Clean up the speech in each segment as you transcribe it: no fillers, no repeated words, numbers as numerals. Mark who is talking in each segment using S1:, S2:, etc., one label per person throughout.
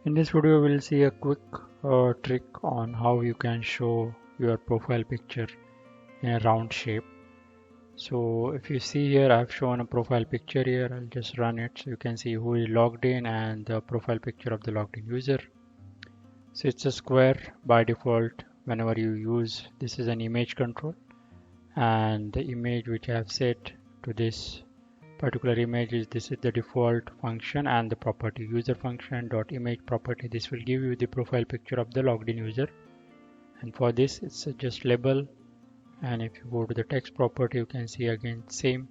S1: In this video, we'll see a quick trick on how you can show your profile picture in a round shape. So if you see here, I've shown a profile picture here. I'll just run it so you can see who is logged in and the profile picture of the logged in user. So it's a square by default. Whenever you use, this is an image control, and the image which I have set to this particular image is this is the default function, and the property user function dot image property, this will give you the profile picture of the logged in user. And for this, it's just label, and if you go to the text property, you can see again same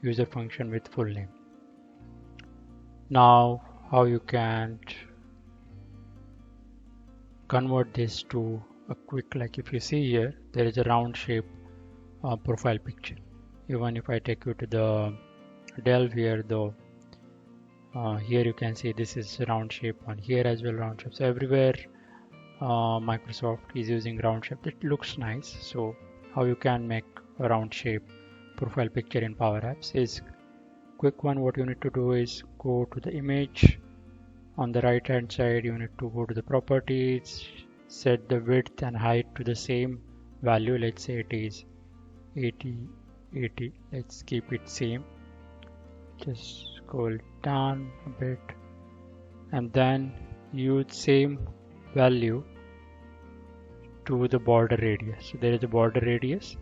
S1: user function with full name. Now how you can convert this to a quick, like if you see here, there is a round shape profile picture. Even if I take you to the delve here, though, here you can see this is round shape, on here as well round shape. So everywhere Microsoft is using round shape. It looks nice. So how you can make a round shape profile picture in PowerApps is quick one. What you need to do is go to the image. On the right hand side, you need to go to the properties, set the width and height to the same value. Let's say it is 80. Let's keep it same. Just scroll down a bit and then use same value to the border radius. So there is a border radius.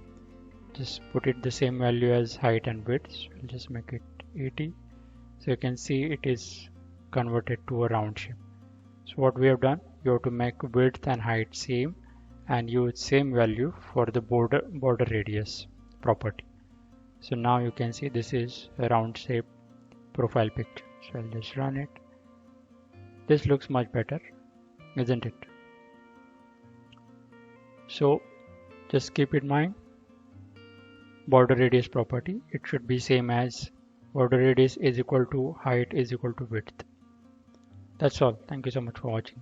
S1: Just put it the same value as height and width. So we'll just make it 80. So you can see it is converted to a round shape. So what we have done, you have to make width and height same and use same value for the border radius property. So now you can see this is a round shape profile picture. So I'll just run it. This looks much better, isn't it? So just keep in mind, border radius property, it should be same as border radius is equal to height is equal to width. That's all. Thank you so much for watching.